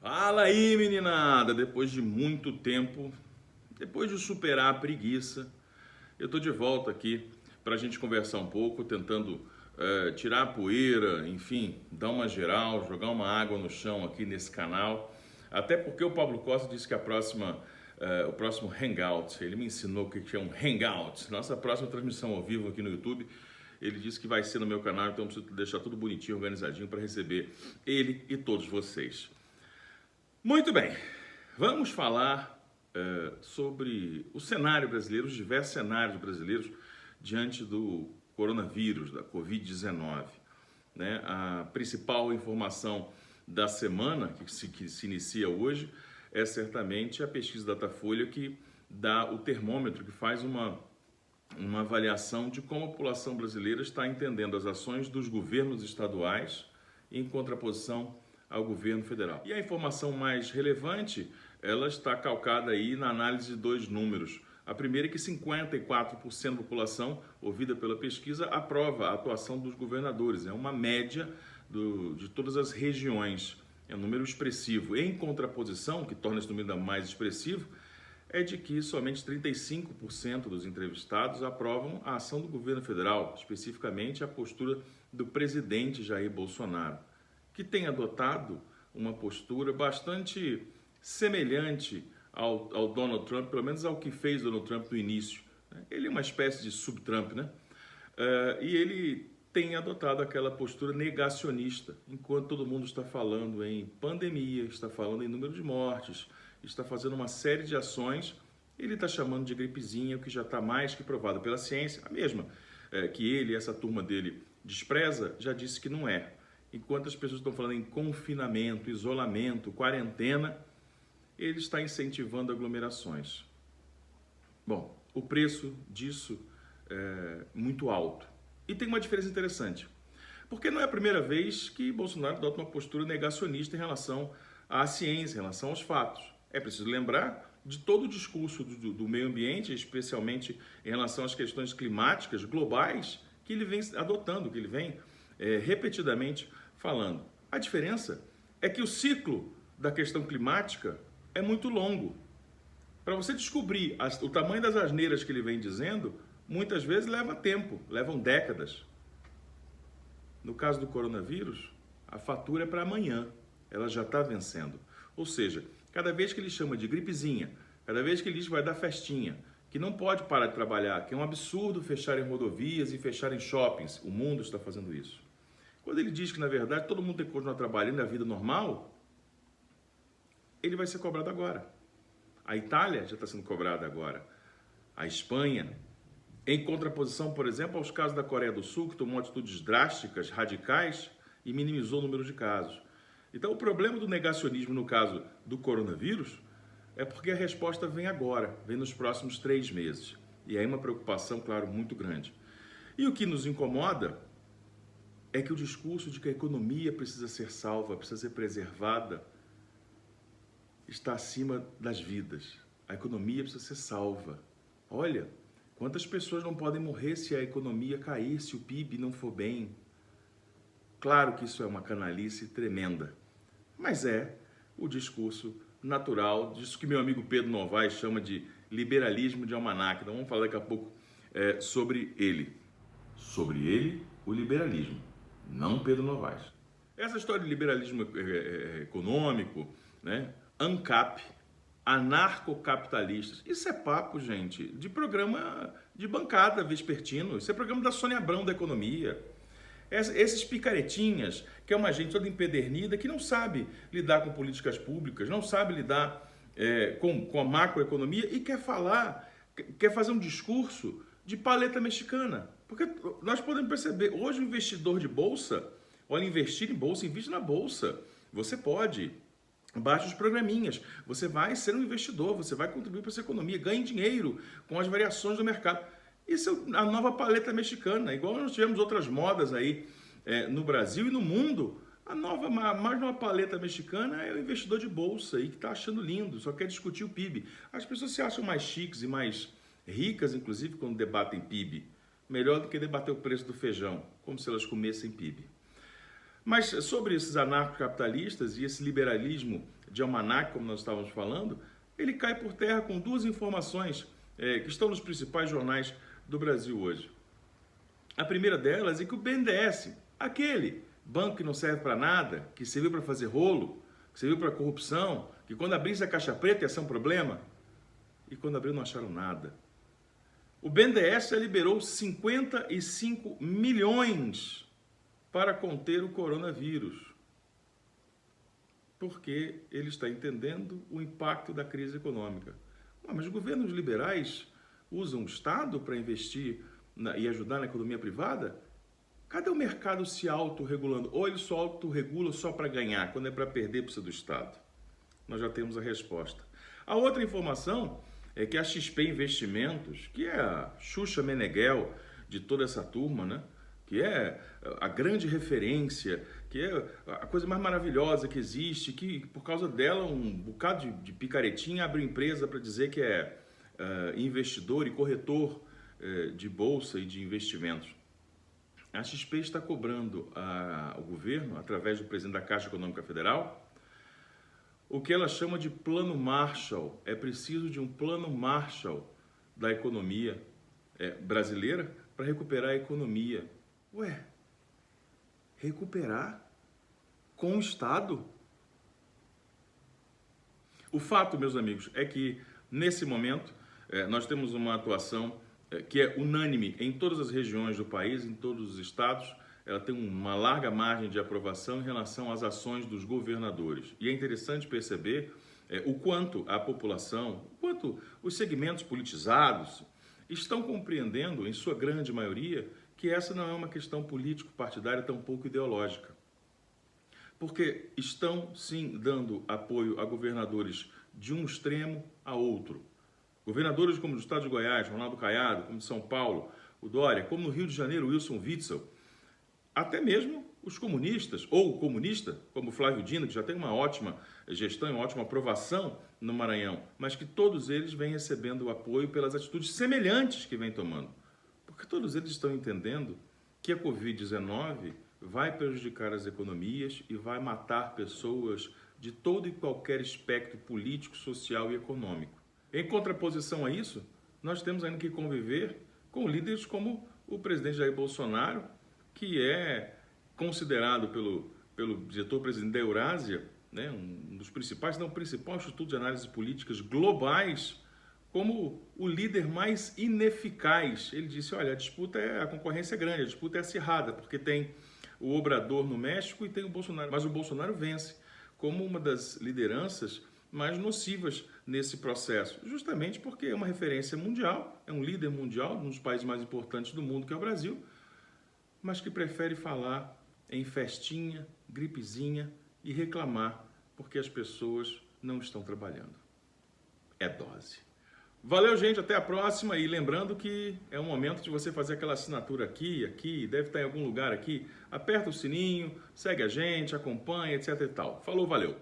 Fala aí, meninada! Depois de muito tempo, depois de superar a preguiça, eu tô de volta aqui para a gente conversar um pouco, tentando tirar a poeira, enfim, dar uma geral, jogar uma água no chão aqui nesse canal. Até porque o Pablo Costa disse que o próximo Hangout, ele me ensinou o que é um Hangout. Nossa próxima transmissão ao vivo aqui no YouTube, ele disse que vai ser no meu canal, então eu preciso deixar tudo bonitinho, organizadinho para receber ele e todos vocês. Muito bem, vamos falar sobre o cenário brasileiro, os diversos cenários brasileiros diante do coronavírus, da Covid-19. Né? A principal informação da semana, que se inicia hoje, é certamente a pesquisa Datafolha, que dá o termômetro, que faz uma avaliação de como a população brasileira está entendendo as ações dos governos estaduais em contraposição ao governo federal. E a informação mais relevante, ela está calcada aí na análise de dois números. A primeira é que 54% da população ouvida pela pesquisa aprova a atuação dos governadores. É uma média de todas as regiões. É um número expressivo. Em contraposição, que torna esse número ainda mais expressivo, é de que somente 35% dos entrevistados aprovam a ação do governo federal, especificamente a postura do presidente Jair Bolsonaro, que tem adotado uma postura bastante semelhante ao Donald Trump, pelo menos ao que fez Donald Trump no início. Ele é uma espécie de sub-Trump, né? E ele tem adotado aquela postura negacionista, enquanto todo mundo está falando em pandemia, está falando em número de mortes, está fazendo uma série de ações, ele está chamando de gripezinha, o que já está mais que provado pela ciência, a mesma que ele e essa turma dele despreza, já disse que não é. Enquanto as pessoas estão falando em confinamento, isolamento, quarentena, ele está incentivando aglomerações. Bom, o preço disso é muito alto. E tem uma diferença interessante, porque não é a primeira vez que Bolsonaro adota uma postura negacionista em relação à ciência, em relação aos fatos. É preciso lembrar de todo o discurso do meio ambiente, especialmente em relação às questões climáticas globais, que ele vem adotando, que ele vem repetidamente falando. A diferença é que o ciclo da questão climática é muito longo. Para você descobrir o tamanho das asneiras que ele vem dizendo, muitas vezes leva tempo, levam décadas. No caso do coronavírus, a fatura é para amanhã, ela já está vencendo. Ou seja, cada vez que ele chama de gripezinha, cada vez que ele diz que vai dar festinha, que não pode parar de trabalhar, que é um absurdo fecharem rodovias e fecharem shoppings, o mundo está fazendo isso. Quando ele diz que, na verdade, todo mundo tem que continuar trabalhando na vida normal, ele vai ser cobrado agora. A Itália já está sendo cobrada agora. A Espanha, em contraposição, por exemplo, aos casos da Coreia do Sul, que tomou atitudes drásticas, radicais e minimizou o número de casos. Então, o problema do negacionismo no caso do coronavírus é porque a resposta vem agora, vem nos próximos 3 meses. E aí uma preocupação, claro, muito grande. E o que nos incomoda é que o discurso de que a economia precisa ser salva, precisa ser preservada, está acima das vidas. A economia precisa ser salva. Olha, quantas pessoas não podem morrer se a economia cair, se o PIB não for bem? Claro que isso é uma canalice tremenda, mas é o discurso natural, disso que meu amigo Pedro Novaes chama de liberalismo de almanaque. Então vamos falar daqui a pouco sobre ele. Sobre ele, o liberalismo, não Pedro Novaes. Essa história de liberalismo econômico, né? ANCAP, anarcocapitalistas, isso é papo, gente, de programa de bancada vespertino, isso é programa da Sônia Abrão da economia. Esses picaretinhas, que é uma gente toda empedernida, que não sabe lidar com políticas públicas, não sabe lidar com a macroeconomia e quer fazer um discurso de paleta mexicana. Porque nós podemos perceber, hoje o investidor de bolsa, olha, investir em bolsa, investe na bolsa. Você pode, baixe os programinhas, você vai ser um investidor, você vai contribuir para essa economia, ganhe dinheiro com as variações do mercado. Isso é a nova paleta mexicana, igual nós tivemos outras modas aí no Brasil e no mundo. Mais nova paleta mexicana é o investidor de bolsa aí que está achando lindo, só quer discutir o PIB. As pessoas se acham mais chiques e mais ricas, inclusive, quando debatem PIB. Melhor do que debater o preço do feijão, como se elas comessem PIB. Mas sobre esses anarcocapitalistas e esse liberalismo de almanaque, como nós estávamos falando, ele cai por terra com duas informações que estão nos principais jornais do Brasil hoje. A primeira delas é que o BNDES, aquele banco que não serve para nada, que serviu para fazer rolo, que serviu para corrupção, que quando abrisse a caixa preta ia ser um problema, e quando abriu não acharam nada. O BNDES já liberou 55 milhões para conter o coronavírus, porque ele está entendendo o impacto da crise econômica. Mas os governos liberais usam o Estado para investir e ajudar na economia privada? Cadê o mercado se autorregulando? Ou ele só autorregula só para ganhar, quando é para perder precisa do Estado? Nós já temos a resposta. A outra informação é que a XP Investimentos, que é a Xuxa Meneghel de toda essa turma, né? Que é a grande referência, que é a coisa mais maravilhosa que existe, que por causa dela um bocado de picaretinha abre empresa para dizer que é investidor e corretor de bolsa e de investimentos. A XP está cobrando ao governo, através do presidente da Caixa Econômica Federal, o que ela chama de plano Marshall. É preciso de um plano Marshall da economia brasileira para recuperar a economia. Ué, recuperar com o Estado? O fato, meus amigos, é que nesse momento nós temos uma atuação que é unânime em todas as regiões do país, em todos os estados. Ela tem uma larga margem de aprovação em relação às ações dos governadores. E é interessante perceber o quanto a população, o quanto os segmentos politizados estão compreendendo, em sua grande maioria, que essa não é uma questão político-partidária, tampouco ideológica. Porque estão, sim, dando apoio a governadores de um extremo a outro. Governadores como do estado de Goiás, Ronaldo Caiado, como de São Paulo, o Dória, como no Rio de Janeiro, Wilson Witzel, até mesmo os comunistas, ou o comunista, como Flávio Dino, que já tem uma ótima gestão, uma ótima aprovação no Maranhão, mas que todos eles vêm recebendo o apoio pelas atitudes semelhantes que vêm tomando. Porque todos eles estão entendendo que a Covid-19 vai prejudicar as economias e vai matar pessoas de todo e qualquer espectro político, social e econômico. Em contraposição a isso, nós temos ainda que conviver com líderes como o presidente Jair Bolsonaro, que é considerado pelo diretor-presidente da Eurásia, né, um dos principais, não o principal instituto de análises políticas globais, como o líder mais ineficaz. Ele disse, olha, a concorrência é grande, a disputa é acirrada, porque tem o Obrador no México e tem o Bolsonaro, mas o Bolsonaro vence como uma das lideranças mais nocivas nesse processo, justamente porque é uma referência mundial, é um líder mundial, um dos países mais importantes do mundo, que é o Brasil, mas que prefere falar em festinha, gripezinha e reclamar porque as pessoas não estão trabalhando. É dose. Valeu, gente, até a próxima, e lembrando que é o momento de você fazer aquela assinatura aqui, deve estar em algum lugar aqui, aperta o sininho, segue a gente, acompanha, etc e tal. Falou, valeu!